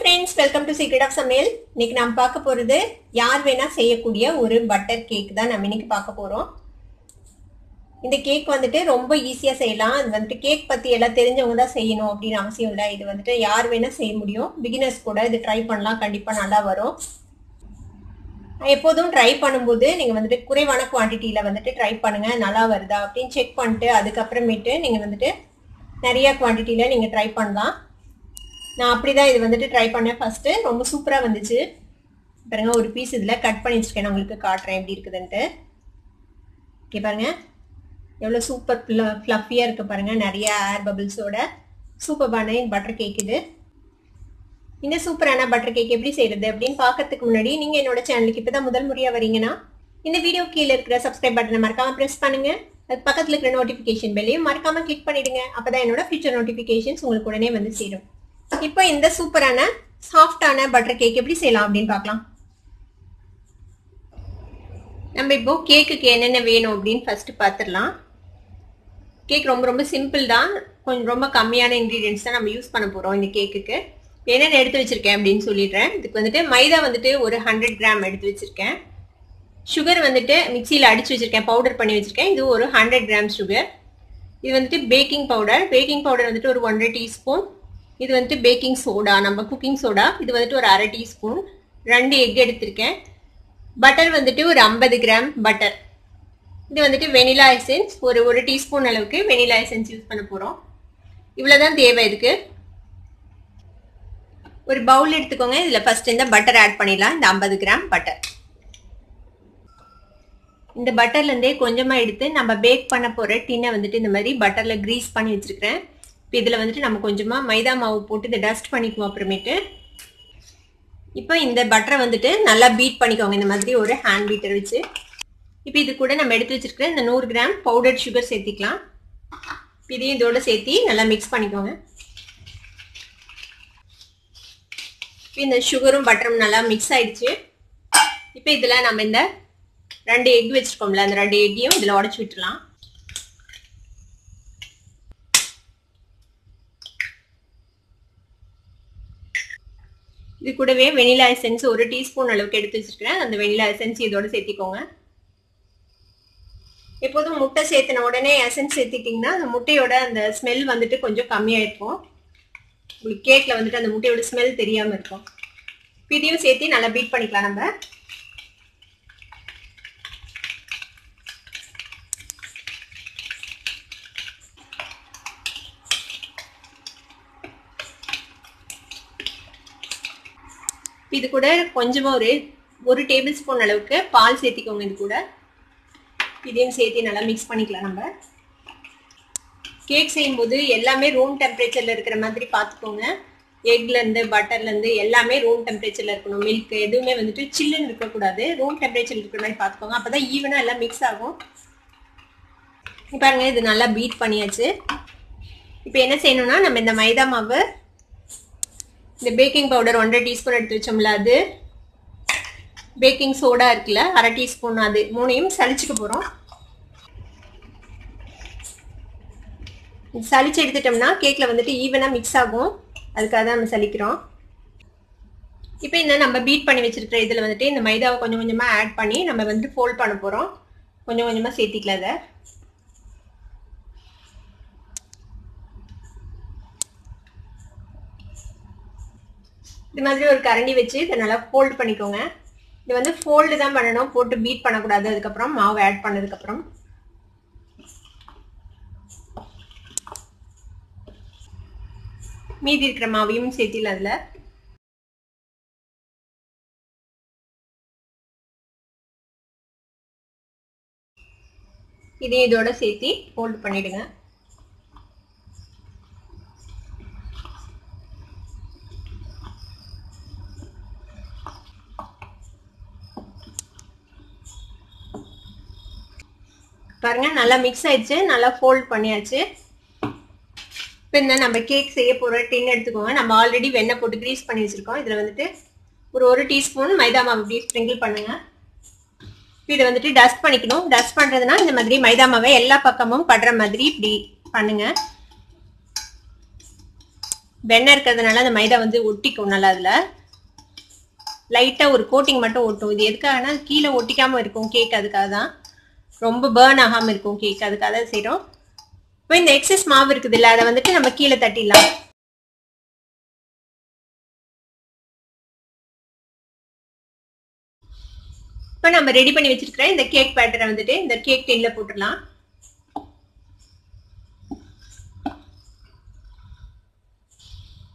friends, welcome to Secret of Samaiyal. இன்னைக்கு நாம பார்க்க போறது யார் வேணா செய்யக்கூடிய ஒரு பட்டர் கேக் தான் நம்ம இன்னைக்கு பார்க்க போறோம். இந்த கேக் வந்துட்டு ரொம்ப ஈஸியா செய்யலாம். அது வந்துட்டு கேக் பத்தி எல்லாம் தெரிஞ்சவங்க தான் செய்யணும் அப்படின்னு அவசியம் இல்லை. இது வந்துட்டு யார் வேணா செய்ய முடியும். பிகினர்ஸ் கூட இது ட்ரை பண்ணலாம், கண்டிப்பா நல்லா வரும். எப்போதும் ட்ரை பண்ணும்போது நீங்க வந்துட்டு குறைவான குவான்டிட்டியில வந்துட்டு ட்ரை பண்ணுங்க, நல்லா வருதா அப்படின்னு செக் பண்ணிட்டு அதுக்கப்புறமேட்டு நீங்க வந்துட்டு நிறைய குவான்டிட்டியில நீங்க ட்ரை பண்ணலாம். நான் அப்படிதான் இது வந்துட்டு ட்ரை பண்ணேன். ஃபர்ஸ்ட் ரொம்ப சூப்பரா வந்துச்சு. பாருங்க, ஒரு பீஸ் இதுல கட் பண்ணி வச்சிருக்கேன், நான் உங்களுக்கு காட்டுறேன் எப்படி இருக்குதுன்ட்டு. ஓகே, பாருங்க எவ்வளவு சூப்பர் ஃப்ளஃபியா இருக்கு பாருங்க, நிறைய ஏர் பபிள்ஸோட சூப்பரான பட்டர் கேக் இது. இந்த சூப்பரான பட்டர் கேக் எப்படி செய்யறது அப்படின்னு பார்க்கறதுக்கு முன்னாடி நீங்க என்னோட சேனலுக்கு இப்பதான் முதல் முறையா வரீங்கன்னா இந்த வீடியோ கீழே இருக்கிற சப்ஸ்கிரைப் பட்டனை மறக்காம பிரஸ் பண்ணுங்க. அது பக்கத்துல இருக்கிற நோட்டிபிகேஷன் பெல்லையும் மறக்காம கிளிக் பண்ணிடுங்க. அப்பதான் என்னோட ஃபியூச்சர் நோட்டிபிகேஷன்ஸ் உங்களுக்கு உடனே வந்து சேரும். இப்போ இந்த சூப்பரான சாஃப்டான பட்டர் கேக் எப்படி செய்யலாம் அப்படின்னு பார்க்கலாம். நம்ம இப்போ கேக்குக்கு என்னென்ன வேணும் அப்படின்னு ஃபர்ஸ்ட் பார்த்துடலாம். கேக் ரொம்ப ரொம்ப சிம்பிள் தான், கொஞ்சம் ரொம்ப கம்மியான இன்க்ரீடியன்ஸ் தான் நம்ம யூஸ் பண்ண போறோம் இந்த கேக்குக்கு. என்னென்ன எடுத்து வச்சிருக்கேன் அப்படின்னு சொல்லிடுறேன். இதுக்கு வந்துட்டு மைதா வந்துட்டு ஒரு 100 கிராம் எடுத்து வச்சிருக்கேன். சுகர் வந்துட்டு மிக்சியில் அடிச்சு வச்சிருக்கேன், பவுடர் பண்ணி வச்சிருக்கேன். இது ஒரு 100 கிராம் சுகர். இது வந்துட்டு பேக்கிங் பவுடர் வந்துட்டு ஒரு 1.5 டீஸ்பூன். இது வந்துட்டு பேக்கிங் சோடா, நம்ம குக்கிங் சோடா, இது வந்துட்டு ஒரு 1/2 டீஸ்பூன். 2 எக் எடுத்திருக்கேன். பட்டர் வந்துட்டு ஒரு 50 கிராம் பட்டர். இது வந்துட்டு வெனிலா எசன்ஸ், ஒரு டீஸ்பூன் அளவுக்கு வெனிலா எசன்ஸ் யூஸ் பண்ண போறோம். இவ்வளவுதான் தேவை இதுக்கு. ஒரு பவுல் எடுத்துக்கோங்க. இதுல ஃபர்ஸ்ட் இந்த பட்டர் ஆட் பண்ணிடலாம். இந்த 50 கிராம் பட்டர். இந்த பட்டர்ல இருந்தே கொஞ்சமா எடுத்து நம்ம பேக் பண்ண போற டின்னை வந்துட்டு இந்த மாதிரி பட்டர்ல கிரீஸ் பண்ணி வச்சிருக்கிறேன். இப்போ இதில் வந்துட்டு நம்ம கொஞ்சமாக மைதா மாவு போட்டு இதை டஸ்ட் பண்ணிக்குவோம். அப்புறமேட்டு இப்போ இந்த பட்டரை வந்துட்டு நல்லா பீட் பண்ணிக்கோங்க, இந்த மாதிரி ஒரு ஹேண்ட் பீட்டர் வச்சு. இப்போ இது கூட நம்ம எடுத்து வச்சிருக்கிற இந்த 100 கிராம் பவுடர்ட் சுகர் சேர்த்திக்கலாம். இதையும் இதோட சேர்த்தி நல்லா மிக்ஸ் பண்ணிக்கோங்க. இப்போ இந்த சுகரும் பட்டரும் நல்லா மிக்ஸ் ஆயிடுச்சு. இப்போ இதில் நம்ம இந்த 2 எக் வச்சிருக்கோம்ல, அந்த 2 எக்கையும் இதில் உடச்சி விட்டுலாம். இது கூடவே வெனிலா எசன்ஸ் ஒரு டீஸ்பூன் அளவுக்கு எடுத்து வச்சிருக்கிறேன். அந்த வெனிலா எசன்ஸ் இதோட சேர்த்திக்கோங்க. எப்போதும் முட்டை சேர்த்தின உடனே எசன்ஸ் சேர்த்திட்டிங்கன்னா அந்த முட்டையோட அந்த ஸ்மெல் வந்துட்டு கொஞ்சம் கம்மியாயிருக்கும். உங்களுக்கு கேக்ல வந்துட்டு அந்த முட்டையோட ஸ்மெல் தெரியாம இருக்கும். இதையும் சேர்த்து நல்லா பீட் பண்ணிக்கலாம் நம்ம. இது கூட கொஞ்சமா ஒரு டேபிள் ஸ்பூன் அளவுக்கு பால் சேர்த்திக்கோங்க. இது கூட இதையும் சேர்த்து நல்லா மிக்ஸ் பண்ணிக்கலாம். நம்ம கேக் செய்யும்போது எல்லாமே ரூம் டெம்பரேச்சர்ல இருக்கிற மாதிரி பார்த்துக்கோங்க. எக்ல இருந்து பட்டர்ல இருந்து எல்லாமே ரூம் டெம்பரேச்சர்ல இருக்கணும். மில்க் எதுவுமே வந்துட்டு சில்லுன்னு இருக்கக்கூடாது, ரூம் டெம்பரேச்சர்ல இருக்கிற மாதிரி பார்த்துக்கோங்க. அப்பதான் ஈவனா எல்லாம் மிக்ஸ் ஆகும். பாருங்க, இது நல்லா பீட் பண்ணியாச்சு. இப்போ என்ன செய்யணும்னா, நம்ம இந்த மைதா மாவு, இந்த பேக்கிங் பவுடர் 1.5 டீஸ்பூன் எடுத்து வச்சோம்ல, அது பேக்கிங் சோடா இருக்குல்ல 1/2 டீஸ்பூன், அது 3ஐயும் சளிச்சுக்க போறோம். சளிச்சு எடுத்துட்டோம்னா கேக்ல வந்துட்டு ஈவனா மிக்ஸ் ஆகும், அதுக்காக தான் நம்ம சளிக்கிறோம். இப்போ இந்த நம்ம பீட் பண்ணி வச்சிருக்கிற இதுல வந்துட்டு இந்த மைதாவை கொஞ்சம் கொஞ்சமா ஆட் பண்ணி நம்ம வந்துட்டு ஃபோல்ட் பண்ண போறோம். கொஞ்சம் கொஞ்சமா சேர்த்திக்கலாம். அதை இது மாதிரி ஒரு கரண்டி வச்சு இதை நல்லா ஃபோல்ட் பண்ணிக்கோங்க. இது வந்து ஃபோல்டு தான் பண்ணணும், போட்டு பீட் பண்ணக்கூடாது. அதுக்கப்புறம் மாவு ஆட் பண்ணதுக்கப்புறம் மீதி இருக்கிற மாவையும் சேர்த்தில அதுல. இதையும் இதோட சேர்த்தி ஃபோல்ட் பண்ணிடுங்க. பாருங்க, நல்லா மிக்ஸ் ஆயிடுச்சு, நல்லா ஃபோல்ட் பண்ணியாச்சு. இப்போ இந்த நம்ம கேக் செய்ய போற டின் எடுத்துக்கோங்க. நம்ம ஆல்ரெடி வெண்ணெய் போட்டு கிரீஸ் பண்ணி வச்சிருக்கோம். இதுல வந்துட்டு ஒரு டீஸ்பூன் மைதா மாவு இப்படி ஸ்ப்ரிங்கிள் பண்ணுங்க. இதை வந்துட்டு டஸ்ட் பண்ணிக்கணும். டஸ்ட் பண்றதுன்னா இந்த மாதிரி மைதா மாவை எல்லா பக்கமும் படுற மாதிரி இப்படி பண்ணுங்க. வெண்ணெய் இருக்கிறதுனால அந்த மைதா வந்து ஒட்டிக்கும் நல்லா. அதில் லைட்டாக ஒரு கோட்டிங் மட்டும் ஒட்டும். இது எதுக்காகனா கீழே ஒட்டிக்காமல் இருக்கும் கேக், அதுக்காக தான். ரொம்ப பேர்ன் ஆகாமல் இருக்கும் கேக், அதுக்காக தான் செய்கிறோம். இப்போ இந்த எக்ஸஸ் மாவு இருக்குது இல்லை, அதை வந்துட்டு நம்ம கீழே தட்டிடலாம். இப்போ நம்ம ரெடி பண்ணி வச்சிருக்கிற இந்த கேக் பேட்டரை வந்துட்டு இந்த கேக் டின்ல போட்டுடலாம்.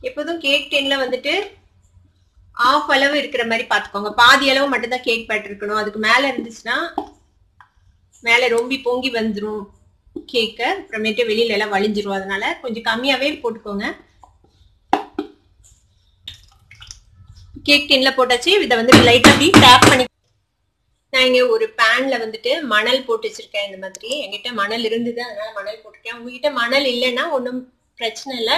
எப்போதும் கேக் டின்ல வந்துட்டு ஆஃப் அளவு இருக்கிற மாதிரி பார்த்துக்கோங்க. பாதி அளவு மட்டும்தான் கேக் பேட்டர் இருக்கணும். அதுக்கு மேலே இருந்துச்சுன்னா மேலே ரொம்ப பொங்கி வந்துடும் கேக்கை, அப்புறமேட்டு வெளியில எல்லாம் வலிஞ்சிரும். அதனால கொஞ்சம் கம்மியாவே போட்டுக்கோங்க. கேக் டின்ல போட்டாச்சு. இதை வந்து லைட்டா அப்படி டேப் பண்ணி, நான் இங்க ஒரு பேன்ல வந்துட்டு மணல் போட்டு வச்சிருக்கேன். இந்த மாதிரி என்கிட்ட மணல் இருந்தது, அதனால மணல் போட்டிருக்கேன். உங்ககிட்ட மணல் இல்லைன்னா ஒன்றும் பிரச்சனை இல்லை.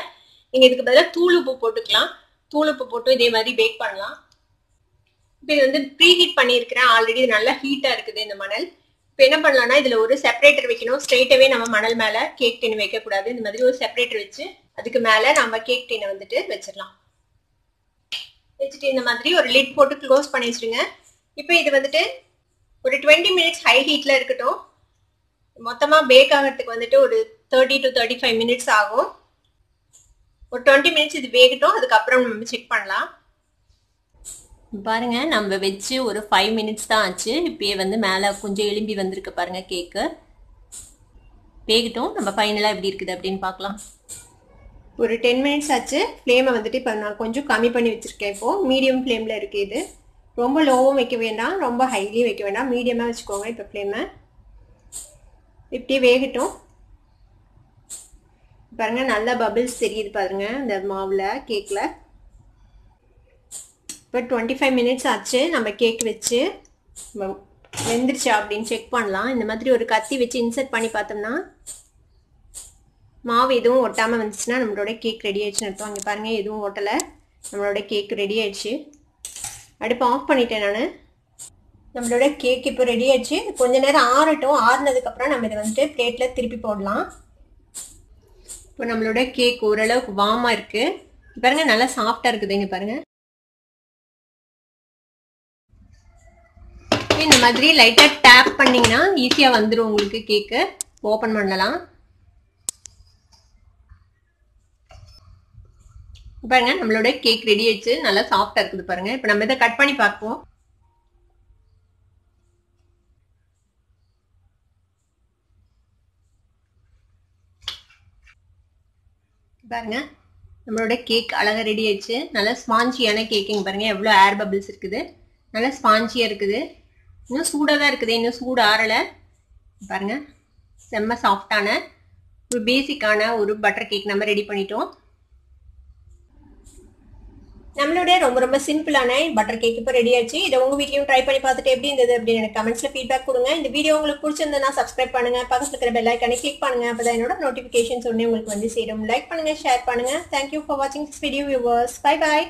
நீங்க இதுக்கு பதிலாக தூள் உப்பு போட்டுக்கலாம். தூள் உப்பு போட்டு இதே மாதிரி பேக் பண்ணலாம். இப்போ இது வந்து ப்ரீ ஹீட் பண்ணியிருக்கிறேன் ஆல்ரெடி. இது நல்லா ஹீட்டா இருக்குது இந்த மணல். இப்போ என்ன பண்ணலாம்னா இதுல ஒரு செப்பரேட்டர் வைக்கணும். ஸ்ட்ரெயிட்டாவே நம்ம மணல் மேல கேக் டின் வைக்க கூடாது. இந்த மாதிரி ஒரு செப்பரேட்டர் வச்சு அதுக்கு மேல நம்ம கேக் டின்னை வந்துட்டு வச்சிடலாம். வச்சுட்டு இந்த மாதிரி ஒரு லிட் போட்டு க்ளோஸ் பண்ணி வச்சிருங்க. இப்போ இது வந்துட்டு ஒரு 20 மினிட்ஸ் ஹை ஹீட்ல இருக்கட்டும். மொத்தமா பேக் ஆகிறதுக்கு வந்துட்டு ஒரு 30 to 35 மினிட்ஸ் ஆகும். ஒரு 20 மினிட்ஸ் இது வேகட்டும். அதுக்கப்புறம் நம்ம செக் பண்ணலாம். பாருங்க, நம்ம வச்சு ஒரு 5 மினிட்ஸ் தான் ஆச்சு. இப்பயே வந்து மேலே கொஞ்சம் எலும்பி வந்திருக்கு பாருங்க கேக்கு. வேகட்டும், நம்ம ஃபைனலாக எப்படி இருக்குது அப்படின்னு பார்க்கலாம். ஒரு 10 மினிட்ஸ் ஆச்சு. ஃப்ளேமை வந்துட்டு இப்போ நான் கொஞ்சம் கம்மி பண்ணி வச்சிருக்கேன். இப்போ மீடியம் ஃப்ளேமில் இருக்கு. இது ரொம்ப லோவும் வைக்க வேண்டாம், ரொம்ப ஹைலியும் வைக்க வேண்டாம், மீடியமாக வச்சுக்கோங்க. இப்போ ஃப்ளேமை இப்படியே வேகட்டும். பாருங்க, நல்லா பபிள்ஸ் தெரியுது பாருங்க இந்த மாவில், கேக்கில். இப்போ 25 மினிட்ஸ் ஆச்சு. நம்ம கேக் வச்சு வெந்துருச்சா அப்படின்னு செக் பண்ணலாம். இந்த மாதிரி ஒரு கத்தி வச்சு இன்சர்ட் பண்ணி பார்த்தோம்னா மாவு எதுவும் ஒட்டாமல் வந்துச்சுன்னா நம்மளோட கேக் ரெடி ஆயிடுச்சுன்னு அர்த்தம். அங்கே பாருங்க, எதுவும் ஒட்டலை, நம்மளோட கேக் ரெடி ஆயிடுச்சு. அடுப்பு ஆஃப் பண்ணிட்டேன் நான். நம்மளோட கேக் இப்போ ரெடி ஆயிடுச்சு. கொஞ்ச நேரம் ஆறட்டும். ஆறுனதுக்கப்புறம் நம்ம இதை வந்துட்டு பிளேட்டில் திருப்பி போடலாம். இப்போ நம்மளோட கேக் ஓரளவுக்கு வார்மாக இருக்கு. பாருங்க, நல்லா சாஃப்டாக இருக்குது. இங்கே பாருங்க, இந்த மாதிரி லைட்டா டேப் பண்ணீங்கன்னா ஈஸியா வந்துடும் உங்களுக்கு. கேக்கு ஓபன் பண்ணலாம். பாருங்க, நம்மளோட கேக் ரெடி ஆயிடுச்சு. நல்லா சாஃப்டா இருக்குது பாருங்க. இப்போ நம்ம இதை கட் பண்ணி பார்ப்போம். பாருங்க, நம்மளோட கேக் அழகா ரெடி ஆயிடுச்சு. நல்லா ஸ்பாஞ்சியான கேக்கிங். பாருங்க எவ்வளோ ஏர் பபிள்ஸ் இருக்குது. நல்லா ஸ்பாஞ்சியா இருக்குது. இன்னும் சூடாக தான் இருக்குது, இன்னும் சூடு ஆறலை. பாருங்க, செம்ம சாஃப்டான ஒரு பேசிக்கான ஒரு பட்டர் கேக் நம்ம ரெடி பண்ணிட்டோம். நம்மளோட ரொம்ப ரொம்ப சிம்பிளான பட்டர் கேக் இப்போ ரெடி ஆச்சு. இதை உங்க வீட்லயும் ட்ரை பண்ணி பார்த்துட்டு எப்படி இருந்தது அப்படின்னு எனக்கு கமெண்ட்ஸ்ல ஃபீட்பேக் கொடுங்க. இந்த வீடியோ உங்களுக்கு பிடிச்சிருந்ததுன்னா சப்ஸ்கிரைப் பண்ணுங்க, பக்கத்துல இருக்கிற பெல் ஐகானை கிளிக் பண்ணுங்க. அப்பதான் என்னோட நோட்டிபிகேஷன்ஸ் உடனே உங்களுக்கு வந்து சேரும். லைக் பண்ணுங்க, ஷேர் பண்ணுங்க. தேங்க்யூ ஃபார் வாட்சிங் this video viewers. Bye bye.